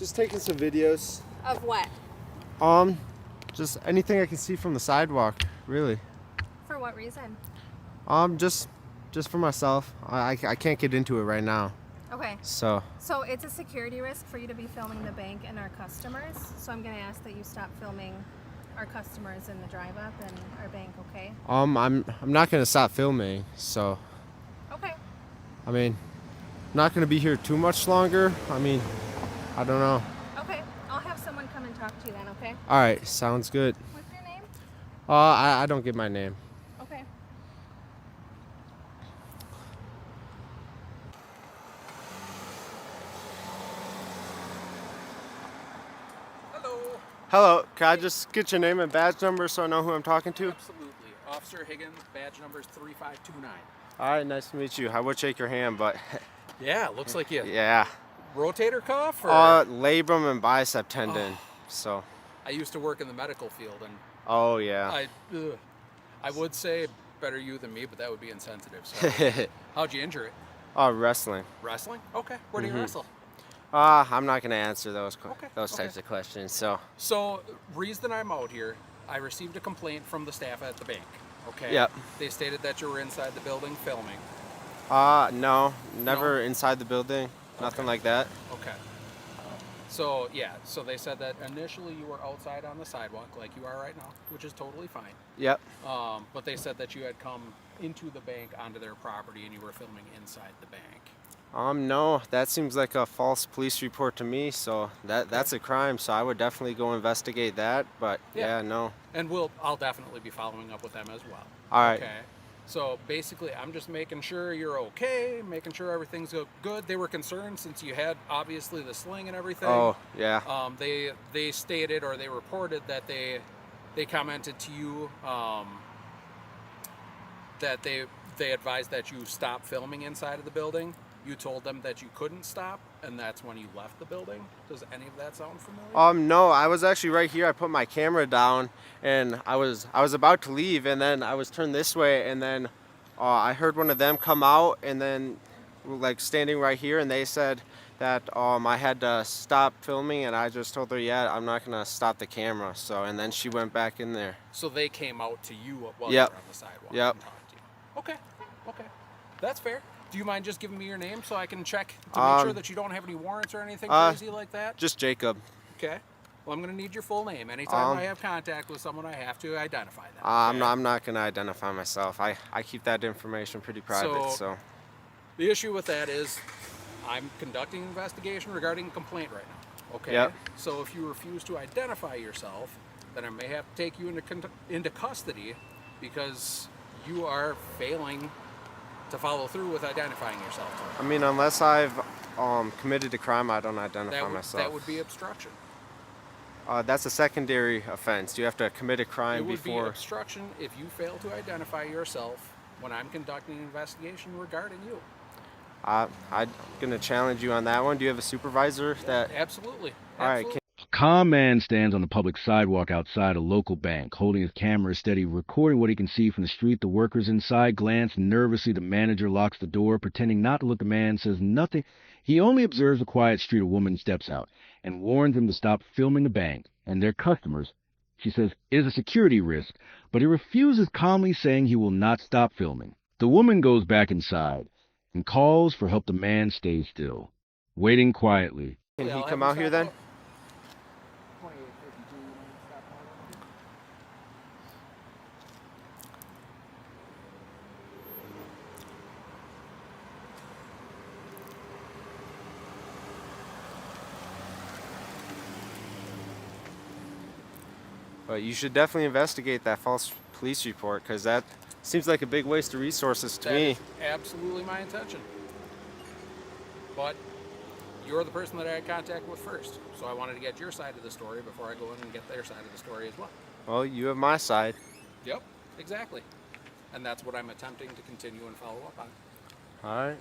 Just taking some videos. Of what? Just anything I can see from the sidewalk, really. For what reason? Just for myself. I can't get into it right now. Okay. So It's a security risk for you to be filming the bank and our customers. So I'm going to ask that you stop filming our customers in the drive up and our bank, okay? I'm not gonna stop filming. So Okay. I mean, I'm not gonna be here too much longer. I mean, I don't know. Okay. I'll have someone come and talk to you then, okay? All right, sounds good. What's your name? I don't give my name. Okay. Hello, can I just get your name and badge number so I know who I'm talking to? Absolutely. Officer Higgins, badge number is 3529. All right, nice to meet you. I would shake your hand, but Yeah, looks like you. yeah. Rotator cuff? Or? Labrum and bicep tendon. So. I used to work in the medical field, and Oh yeah. I would say better you than me, but that would be insensitive. So, how'd you injure it? Wrestling. Wrestling? Okay. Where do you wrestle? I'm not gonna answer those Okay, types of questions. So. So, reason I'm out here, I received a complaint from the staff at the bank. Okay. Yep. They stated that you were inside the building filming. No, never No? inside the building. Nothing like that. Okay. So they said that initially you were outside on the sidewalk like you are right now, which is totally fine. Yep. But they said that you had come into the bank onto their property and you were filming inside the bank. No, that seems like a false police report to me. So that's a crime. So I would definitely go investigate that. But yeah no. And I'll definitely be following up with them as well. All right. Okay. So basically, I'm just making sure you're okay, making sure everything's good. They were concerned since you had obviously the sling and everything. Oh yeah. They stated, or they reported that they commented to you that they advised that you stop filming inside of the building. You told them that you couldn't stop, and that's when you left the building. Does any of that sound familiar? No, I was actually right here. I put my camera down, and I was about to leave, and then I was turned this way, and then I heard one of them come out, and then like standing right here, and they said that I had to stop filming, and I just told her, yeah, I'm not gonna stop the camera. So, and then she went back in there. So they came out to you while Yep. you were on the sidewalk Yep. and talked to you. Okay, that's fair. Do you mind just giving me your name so I can check to make sure that you don't have any warrants or anything crazy like that? Just Jacob. Okay. Well, I'm going to need your full name. Anytime I have contact with someone, I have to identify them. I'm not gonna identify myself. I keep that information pretty private. So. The issue with that is I'm conducting an investigation regarding a complaint right now. Okay. Yep. So if you refuse to identify yourself, then I may have to take you into custody because you are failing to follow through with identifying yourself. I mean, unless I've committed a crime, I don't identify myself. That would be obstruction. That's a secondary offense. You have to commit a crime It would be before. obstruction if you fail to identify yourself when I'm conducting an investigation regarding you. I'm gonna challenge you on that one. Do you have a supervisor that? Absolutely. All right. Absolutely. A calm man stands on the public sidewalk outside a local bank, holding his camera steady, recording what he can see from the street. The workers inside glance nervously. The manager locks the door, pretending not to look. The man says nothing. He only observes a quiet street. A woman steps out and warns him to stop filming the bank and their customers. She says it is a security risk, but he refuses, calmly saying he will not stop filming. The woman goes back inside and calls for help. The man stays still, waiting quietly. Can he come out here then? But you should definitely investigate that false police report, because that seems like a big waste of resources to me. That is absolutely my intention. But you're the person that I had contact with first, so I wanted to get your side of the story before I go in and get their side of the story as well. Well, you have my side. Yep, exactly. And that's what I'm attempting to continue and follow up on. All right.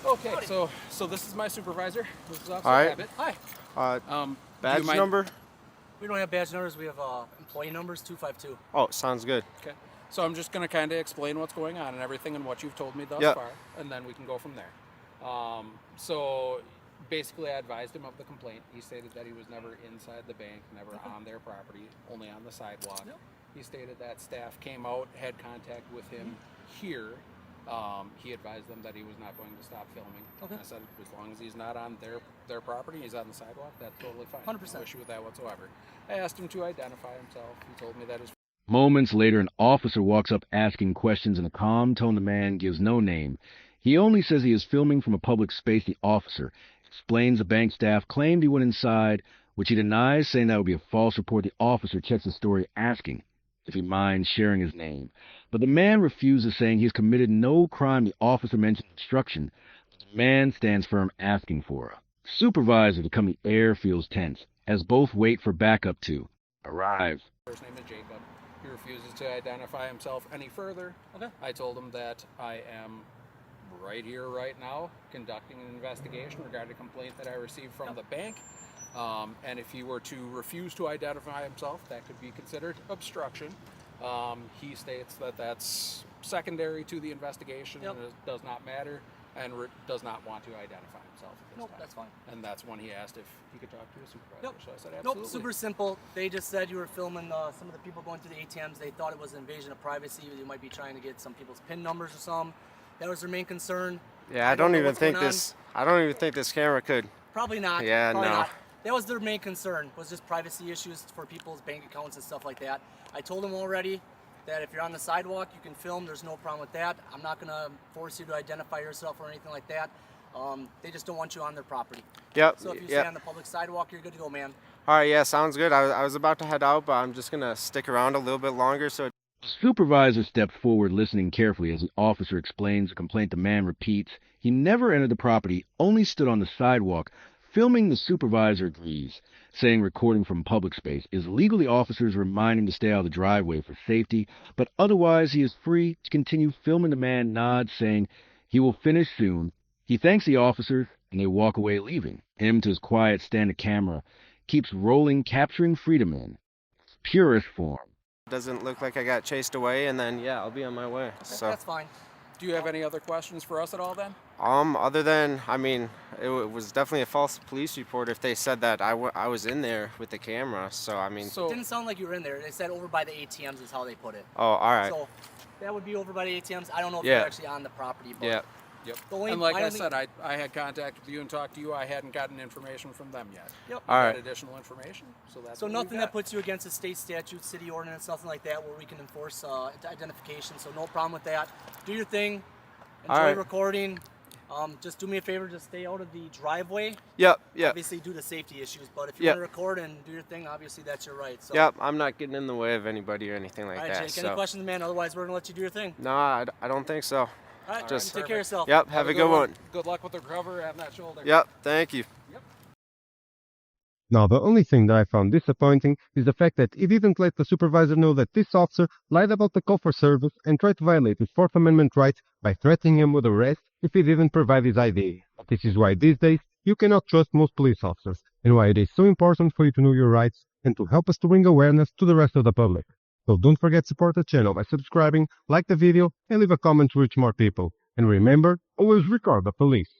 Okay, so this is my supervisor. This is Officer All right. Abbott. Hi. Do Badge you mind- number? We don't have badge numbers. We have employee numbers, 252. Oh, sounds good. Okay. So I'm just going to kind of explain what's going on and everything and what you've told me thus Yep. far, and then we can go from there. So basically, I advised him of the complaint. He stated that he was never inside the bank, never on their property, only on the sidewalk. Yep. He stated that staff came out, had contact with him here. He advised them that he was not going to stop filming. Okay. I said, as long as he's not on their property, he's on the sidewalk, that's totally fine. 100%. No issue with that whatsoever. I asked him to identify himself. He told me that his Moments later, an officer walks up asking questions in a calm tone. The man gives no name. He only says he is filming from a public space. The officer explains the bank staff claimed he went inside, which he denies, saying that would be a false report. The officer checks the story, asking if he minds sharing his name. But the man refuses, saying he has committed no crime. The officer mentions obstruction. But the man stands firm, asking for a supervisor to come. The air feels tense as both wait for backup to arrive. first name is Jacob. He refuses to identify himself any further. Okay. I told him that I am right here, right now, conducting an investigation regarding a complaint that I received from the bank. And if he were to refuse to identify himself, that could be considered obstruction. He states that that's secondary to the investigation Yep. and it does not matter, and does not want to identify himself at this Nope, time. that's fine. And that's when he asked if he could talk to a supervisor. Nope. So I said absolutely. Nope, super simple. They just said you were filming some of the people going through the ATMs. They thought it was an invasion of privacy. You might be trying to get some people's PIN numbers or something. That was their main concern. Yeah, I don't don't know even what's going think on. this. I don't even think this camera could. Probably not. Yeah, Probably no. not. That was their main concern, was just privacy issues for people's bank accounts and stuff like that. I told them already that if you're on the sidewalk, you can film. There's no problem with that. I'm not going to force you to identify yourself or anything like that. They just don't want you on their property. Yep. So if you yep. stay on the public sidewalk, you're good to go, man. All right. Yeah, sounds good. I was about to head out, but I'm just gonna stick around a little bit longer. So. The supervisor steps forward, listening carefully as the officer explains the complaint. The man repeats he never entered the property, only stood on the sidewalk. Filming, the supervisor agrees, saying recording from public space is legal. The officers remind him to stay out of the driveway for safety, but otherwise he is free to continue filming. The man nods, saying he will finish soon. He thanks the officers, and they walk away, leaving him to his quiet stand. The camera keeps rolling, capturing freedom in its purest form. Doesn't look like I got chased away, and then yeah, I'll be on my way. So. That's fine. Do you have any other questions for us at all then? Other than, I mean, it was definitely a false police report if they said that I was in there with the camera. So, I mean, So It didn't sound like you were in there. They said over by the ATMs is how they put it. oh, all right. So that would be over by the ATMs. I don't know if Yeah. you're actually on the property, but Yeah. Yep. The only- And like I I don't said, I had contact with you and talked to you. I hadn't gotten information from them yet. Yep. We All got right. additional information, so that's So what nothing we that got. puts you against a state statute, city ordinance, nothing like that, where we can enforce identification. So no problem with that. Do your thing. Enjoy All right. recording. Just do me a favor, just stay out of the driveway. Yep. Yep. Obviously due to safety issues, but if you Yep. want to record and do your thing, obviously that's your right. So, Yep. I'm not getting in the way of anybody or anything like All right, that. Jake. So. Any questions, man? Otherwise, we're gonna let you do your thing. No, I don't think so. All right. Just- take care of yourself. Yep. Have a good one. Good luck with the recovery on that shoulder. Yep. Thank you. Now, the only thing that I found disappointing is the fact that he didn't let the supervisor know that this officer lied about the call for service and tried to violate his Fourth Amendment rights by threatening him with arrest if he didn't provide his ID. This is why these days you cannot trust most police officers, and why it is so important for you to know your rights and to help us to bring awareness to the rest of the public. So don't forget to support the channel by subscribing, like the video, and leave a comment to reach more people. And remember, always record the police.